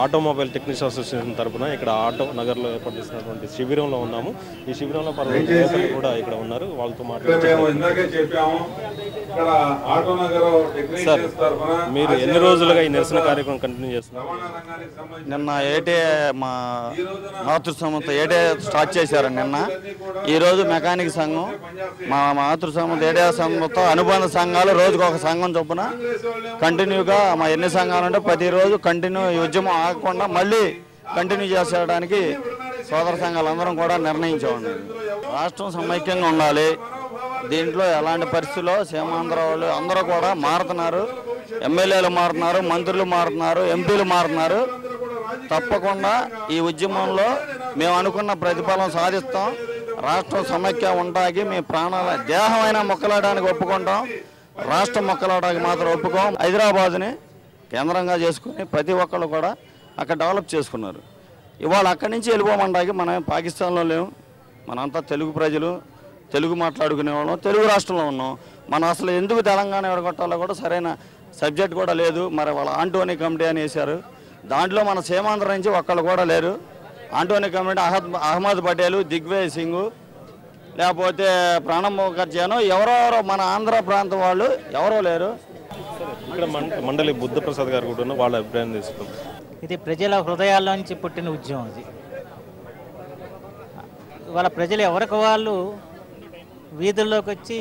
Automobile technician association తరఫున ఇక్కడ auto నగర్లో ఏర్పాటు చేసినటువంటి శిబిరంలో ఉన్నాము. ఈ శిబిరంలో పలువురు కూడా ఇక్కడ ఉన్నారు. వాళ్ళతో మాట్లాడుతున్నాము. మీరు ఎన్ని రోజులుగా ఈ నిరసన కార్యక్రమం కంటిన్యూ చేస్తున్నారు? నిన్న ఏటే మా మాతృ సంస్థ ఏటే స్టార్ట్ చేశారు. నిన్న ఈరోజు మెకానిక్ సంఘం మా మాతృ సంస్థ ఏటే సంస్థతో అనుబంధ సంఘాలు రోజుకు ఒక సంఘం చొప్పున కంటిన్యూగా మా ఎన్ని సంఘాలు ఉంటే ప్రతిరోజు కంటిన్యూ ఈ ఉద్యమం ఆగకుండా మళ్ళీ కంటిన్యూ చేసేయడానికి సోదర సంఘాలందరం కూడా నిర్ణయించామండి. రాష్ట్రం సమైక్యంగా ఉండాలి. దీంట్లో ఎలాంటి పరిస్థితుల్లో సీమాంధ్ర వాళ్ళు అందరూ కూడా మారుతున్నారు. ఎమ్మెల్యేలు మారుతున్నారు, మంత్రులు మారుతున్నారు, ఎంపీలు మారుతున్నారు. తప్పకుండా ఈ ఉద్యమంలో మేము అనుకున్న ప్రతిఫలం సాధిస్తాం. రాష్ట్రం సమైక్య ఉంటాకి మీ ప్రాణాల దేహమైన మొక్కలాడడానికి ఒప్పుకుంటాం. రాష్ట్రం మొక్కలాడడానికి మాత్రం ఒప్పుకోం. హైదరాబాద్ని కేంద్రంగా చేసుకుని ప్రతి ఒక్కళ్ళు కూడా అక్కడ డెవలప్ చేసుకున్నారు. ఇవాళ అక్కడి నుంచి వెళ్ళిపోమంటాకి మనం పాకిస్తాన్లో లేము. మనంతా తెలుగు ప్రజలు, తెలుగు మాట్లాడుకునే వాళ్ళం, తెలుగు రాష్ట్రంలో ఉన్నాం. మనం అసలు ఎందుకు తెలంగాణ విడగొట్టాలో కూడా సరైన సబ్జెక్ట్ కూడా లేదు. మరి వాళ్ళ ఆంటోనీ కమిటీ అని వేశారు. దాంట్లో మన సీమాంధ్ర నుంచి ఒక్కళ్ళు కూడా లేరు. ఆంటోనీ కమిటీ అహ్మద్ పటేలు, దిగ్విజయ్ సింగ్, లేకపోతే ప్రణబ్ ముఖర్జీనో ఎవరెవరో మన ఆంధ్ర ప్రాంతం వాళ్ళు ఎవరో లేరు. ఇక్కడ మండలి బుద్ధప్రసాద్ గారు కూడా వాళ్ళ అభిప్రాయం తీసుకుంటాం. ఇది ప్రజల హృదయాల్లోంచి పుట్టిన ఉద్యమం. అది వాళ్ళ ప్రజలు ఎవరికి వాళ్ళు వీధుల్లోకి వచ్చి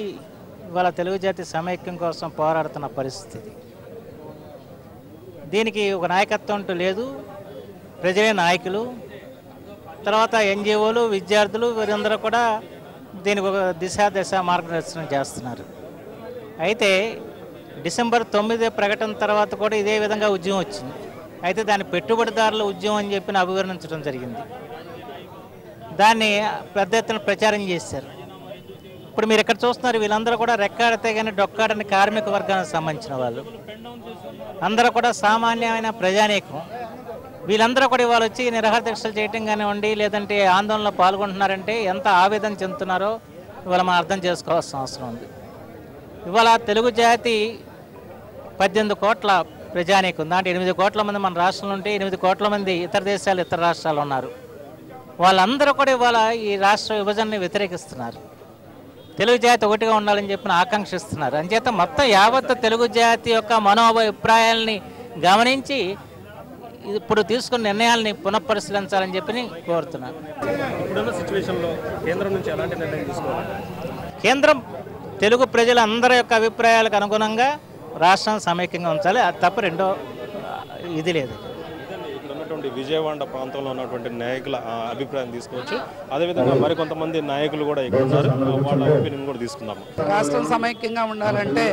వాళ్ళ తెలుగు జాతి సమైక్యం కోసం పోరాడుతున్న పరిస్థితి. దీనికి ఒక నాయకత్వం అంటూ లేదు. ప్రజలే నాయకులు, తర్వాత ఎన్జిఓలు, విద్యార్థులు వీరందరూ కూడా దీనికి ఒక దశ మార్గదర్శనం చేస్తున్నారు. అయితే డిసెంబర్ 9 ప్రకటన తర్వాత కూడా ఇదే విధంగా ఉద్యమం వచ్చింది. అయితే దాన్ని పెట్టుబడిదారుల ఉద్యమం అని చెప్పి అభివర్ణించడం జరిగింది. దాన్ని పెద్ద ఎత్తున ప్రచారం చేశారు. ఇప్పుడు మీరు ఎక్కడ చూస్తున్నారు, వీళ్ళందరూ కూడా రెక్కాడితే కానీ డొక్కాడని కార్మిక వర్గానికి సంబంధించిన వాళ్ళు అందరూ కూడా సామాన్యమైన ప్రజానీకం. వీళ్ళందరూ కూడా ఇవాళ వచ్చి నిరాహార దీక్షలు చేయటం కానివ్వండి, లేదంటే ఆందోళనలో పాల్గొంటున్నారంటే ఎంత ఆవేదన చెందుతున్నారో ఇవాళ మనం అర్థం చేసుకోవాల్సిన అవసరం ఉంది. ఇవాళ తెలుగు జాతి 18 కోట్ల ప్రజానీకం, దాంట్లో 8 కోట్ల మంది మన రాష్ట్రంలో ఉంటే 8 కోట్ల మంది ఇతర దేశాలు, ఇతర రాష్ట్రాలు ఉన్నారు. వాళ్ళందరూ కూడా ఇవాళ ఈ రాష్ట్ర విభజనని వ్యతిరేకిస్తున్నారు. తెలుగు జాతి ఒకటిగా ఉండాలని చెప్పి ఆకాంక్షిస్తున్నారు. అంచేత మొత్తం యావత్ తెలుగు జాతి యొక్క మనోభిప్రాయాలని గమనించి ఇప్పుడు తీసుకున్న నిర్ణయాలని పునఃపరిశీలించాలని చెప్పి కోరుతున్నాను. ఇప్పుడున్న సిచ్యువేషన్లో కేంద్రం నుంచి ఎలాంటి నిర్ణయం తీసుకోవాలి? కేంద్రం తెలుగు ప్రజలందరి యొక్క అభిప్రాయాలకు అనుగుణంగా రాష్ట్రం సమైక్యంగా ఉంచాలి. అది తప్ప రెండో ఇది లేదు. ఇక్కడ ఉన్నటువంటి విజయవాడ ప్రాంతంలో ఉన్నటువంటి నాయకుల అభిప్రాయం తీసుకోవచ్చు. అదేవిధంగా మరికొంతమంది నాయకులు కూడా ఇక్కడ ఉన్నారు. వాళ్ళ ఒపీనియన్ కూడా తీసుకుందాము. రాష్ట్రం సమైక్యంగా ఉండాలంటే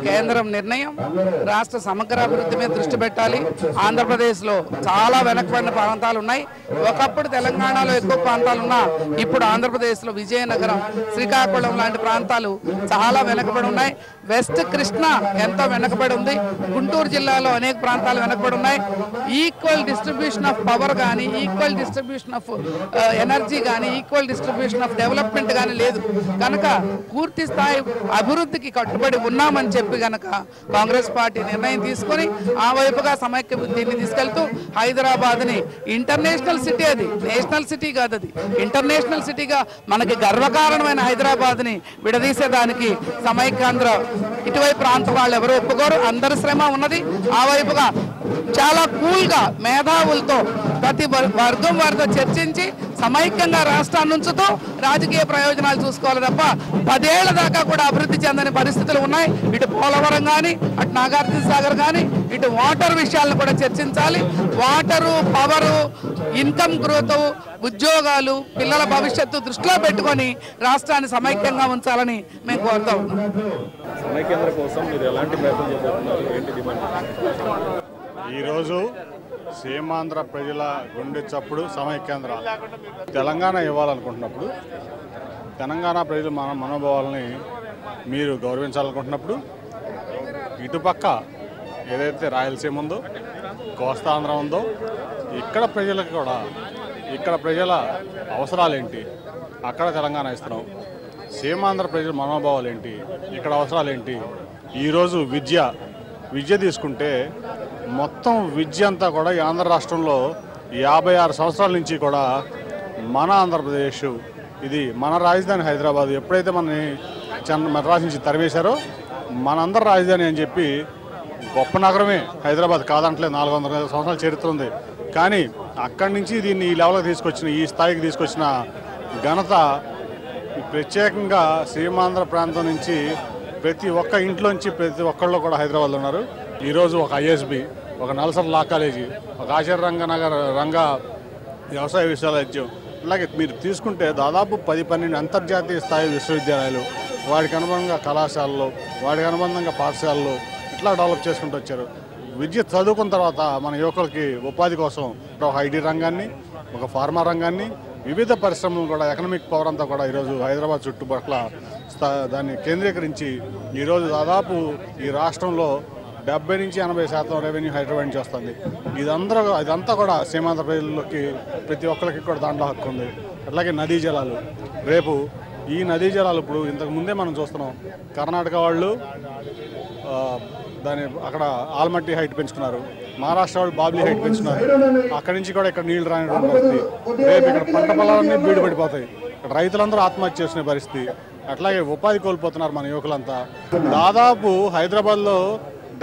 కేంద్రం నిర్ణయం రాష్ట్ర సమగ్ర అభివృద్ధి మీద దృష్టి పెట్టాలి. ఆంధ్రప్రదేశ్లో చాలా వెనకబడిన ప్రాంతాలు ఉన్నాయి. ఒకప్పుడు తెలంగాణలో ఎక్కువ ప్రాంతాలు ఉన్నా ఇప్పుడు ఆంధ్రప్రదేశ్లో విజయనగరం, శ్రీకాకుళం లాంటి ప్రాంతాలు చాలా వెనకబడి ఉన్నాయి. వెస్ట్ కృష్ణా ఎంతో వెనకబడి ఉంది. గుంటూరు జిల్లాలో అనేక ప్రాంతాలు వెనకబడి ఉన్నాయి. ఈక్వల్ డిస్ట్రిబ్యూషన్ ఆఫ్ పవర్ కానీ, ఈక్వల్ డిస్ట్రిబ్యూషన్ ఆఫ్ ఎనర్జీ కానీ, ఈక్వల్ డిస్ట్రిబ్యూషన్ ఆఫ్ డెవలప్మెంట్ కానీ లేదు. కనుక పూర్తి స్థాయి అభివృద్ధికి కట్టుబడి ఉన్నామని చెప్పి కనుక కాంగ్రెస్ పార్టీ నిర్ణయం తీసుకొని ఆ వైపుగా సమైక్య దీన్ని తీసుకెళ్తూ హైదరాబాద్ని ఇంటర్నేషనల్ సిటీ, అది నేషనల్ సిటీ కాదు, అది ఇంటర్నేషనల్ సిటీగా మనకి గర్వకారణమైన హైదరాబాద్ని విడదీసేదానికి సమైక్యాంధ్ర ఇటువైపు ప్రాంతం వాళ్ళు ఎవరు ఒప్పుకోరు. అందరి శ్రమ ఉన్నది. ఆ వైపుగా చాలా కూల్గా మేధావులతో ప్రతి వర్గం వారితో చర్చించి సమైక్యంగా రాష్ట్రాన్ని ఉంచుతూ రాజకీయ ప్రయోజనాలు చూసుకోవాలి తప్ప 10 ఏళ్ల దాకా కూడా అభివృద్ధి చెందని పరిస్థితులు ఉన్నాయి. ఇటు పోలవరం కానీ, అటు నాగార్జున సాగర్ కానీ, ఇటు వాటర్ విషయాలను కూడా చర్చించాలి. వాటరు, పవరు, ఇన్కమ్ గ్రోత్, ఉద్యోగాలు, పిల్లల భవిష్యత్తు దృష్టిలో పెట్టుకొని రాష్ట్రాన్ని సమైక్యంగా ఉంచాలని మేము కోరుతా ఉన్నాం. సమైక్యాంధ్ర కోసం మీరు ఎలాంటి ప్రయత్నం చేయబోతున్నారు? ఏంటి డిమాండ్? ఈరోజు సీమాంధ్ర ప్రజల గుండె చప్పుడు సమైక్యాంధ్ర తెలంగాణ ఇవ్వాలనుకుంటున్నప్పుడు, తెలంగాణ ప్రజల మనోభావాలని మీరు గౌరవించాలనుకుంటున్నప్పుడు, ఇటుపక్క ఏదైతే రాయలసీమ ఉందో, కోస్తాంధ్ర ఉందో, ఇక్కడ ప్రజలకు కూడా ఇక్కడ ప్రజల అవసరాలు ఏంటి, అక్కడ తెలంగాణ ఇస్తున్నాం. సీమాంధ్ర ప్రజల మనోభావాలు ఏంటి, ఇక్కడ అవసరాలు ఏంటి. ఈరోజు విద్య తీసుకుంటే మొత్తం విద్య అంతా కూడా ఈ ఆంధ్ర రాష్ట్రంలో 56 సంవత్సరాల నుంచి కూడా మన ఆంధ్రప్రదేశ్, ఇది మన రాజధాని హైదరాబాద్. ఎప్పుడైతే మనని మద్రాసు నుంచి తరివేశారో మనందరి రాజధాని అని చెప్పి గొప్ప నగరమే హైదరాబాద్, కాదంటలేదు. 400 సంవత్సరాల చరిత్ర ఉంది. కానీ అక్కడి నుంచి దీన్ని ఈ లెవెల్కి తీసుకొచ్చిన, ఈ స్థాయికి తీసుకొచ్చిన ఘనత ప్రత్యేకంగా సీమాంధ్ర ప్రాంతం నుంచి ప్రతి ఒక్క ఇంట్లోంచి ప్రతి ఒక్కళ్ళు కూడా హైదరాబాద్లో ఉన్నారు. ఈరోజు ఒక ఐఎస్బి, ఒక నల్సర్ లా కాలేజీ, ఒక ఆచార్య రంగ వ్యవసాయ విశ్వవిద్యాలయం, అలాగే మీరు తీసుకుంటే దాదాపు 10-12 అంతర్జాతీయ స్థాయి విశ్వవిద్యాలయాలు, వాటికి అనుబంధంగా కళాశాలలు, వాటికి అనుబంధంగా పాఠశాలలు ఇట్లా డెవలప్ చేసుకుంటూ వచ్చారు. విద్య చదువుకున్న తర్వాత మన యువకులకి ఉపాధి కోసం ఒక ఐటీ రంగాన్ని, ఒక ఫార్మా రంగాన్ని, వివిధ పరిశ్రమలు కూడా ఎకనామిక్ పవర్ అంతా కూడా ఈరోజు హైదరాబాద్ చుట్టుపక్కల దాన్ని కేంద్రీకరించి ఈరోజు దాదాపు ఈ రాష్ట్రంలో 70-80% రెవెన్యూ హైదరాబాద్ నుంచి వస్తుంది. ఇదంతా కూడా సీమాంధ్ర ప్రజలకి ప్రతి ఒక్కరికి కూడా దాంట్లో హక్కు ఉంది. అట్లాగే నదీ జలాలు, రేపు ఈ నదీ జలాలు ఇప్పుడు ఇంతకు ముందే మనం చూస్తున్నాం. కర్ణాటక వాళ్ళు దాని అక్కడ ఆల్మట్టి హైట్ పెంచుకున్నారు, మహారాష్ట్ర వాళ్ళు బాబ్లీ హైట్ పెంచుకున్నారు. అక్కడి నుంచి కూడా ఇక్కడ నీళ్లు రానిటువంటి పరిస్థితి. రేపు ఇక్కడ పంట పొలాలన్నీ బీడు పడిపోతాయి. ఇక్కడ రైతులందరూ ఆత్మహత్య చేసుకునే పరిస్థితి. అట్లాగే ఉపాధి కోల్పోతున్నారు మన యువకులంతా. దాదాపు హైదరాబాద్లో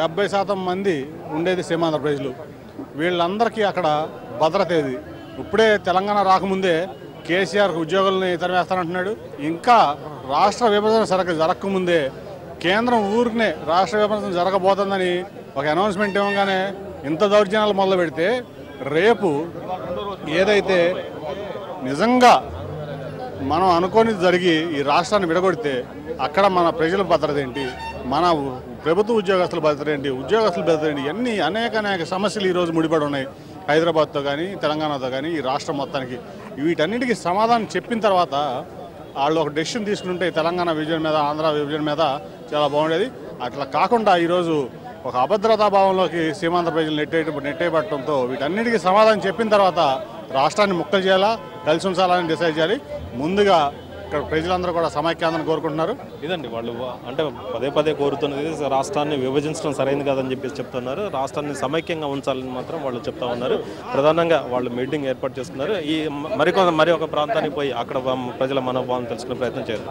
70% మంది ఉండేది సీమాంధ్ర ప్రజలు. వీళ్ళందరికీ అక్కడ భద్రత ఏది? ఇప్పుడే తెలంగాణ రాకముందే కేసీఆర్ ఉద్యోగులని తరిమేస్తానంటున్నాడు. ఇంకా రాష్ట్ర విభజన జరగకముందే కేంద్రం ఊరికనే రాష్ట్ర విభజన జరగబోతుందని ఒక అనౌన్స్మెంట్ ఇవ్వగానే ఇంత దౌర్జన్యాలు మొదలు పెడితే, రేపు ఏదైతే నిజంగా మనం అనుకోని జరిగి ఈ రాష్ట్రాన్ని విడగొడితే అక్కడ మన ప్రజల భద్రత ఏంటి, మన ప్రభుత్వ ఉద్యోగస్తుల భద్రత ఏంటి, ఉద్యోగస్తుల భద్రత ఏంటి, ఇవన్నీ అనేక సమస్యలు ఈరోజు ముడిపడి ఉన్నాయి హైదరాబాద్తో కానీ తెలంగాణతో కానీ ఈ రాష్ట్రం మొత్తానికి. వీటన్నిటికీ సమాధానం చెప్పిన తర్వాత వాళ్ళు ఒక డెసిషన్ తీసుకుంటే తెలంగాణ విభజన మీద, ఆంధ్ర విభజన మీద చాలా బాగుండేది. అట్లా కాకుండా ఈరోజు ఒక అభద్రతా భావంలోకి సీమాంధ్ర ప్రజలు నెట్టేయబట్టడంతో వీటన్నిటికీ సమాధానం చెప్పిన తర్వాత రాష్ట్రాన్ని ముక్కలు చేయాలా, కలిసి ఉంచాలని డిసైడ్ చేయాలి. ముందుగా ఇక్కడ ప్రజలందరూ కూడా సమైక్యాంధ్రను కోరుకుంటున్నారు. ఇదండి వాళ్ళు అంటే పదే కోరుతున్నది రాష్ట్రాన్ని విభజించడం సరైనది కాదని చెప్పేసి చెప్తున్నారు. రాష్ట్రాన్ని సమైక్యంగా ఉంచాలని మాత్రం వాళ్ళు చెప్తా ఉన్నారు. ప్రధానంగా వాళ్ళు మీటింగ్ ఏర్పాటు చేసుకున్నారు. ఈ మరి ఒక ప్రాంతానికి పోయి అక్కడ ప్రజల మనోభావం తెలుసుకునే ప్రయత్నం చేయాలి.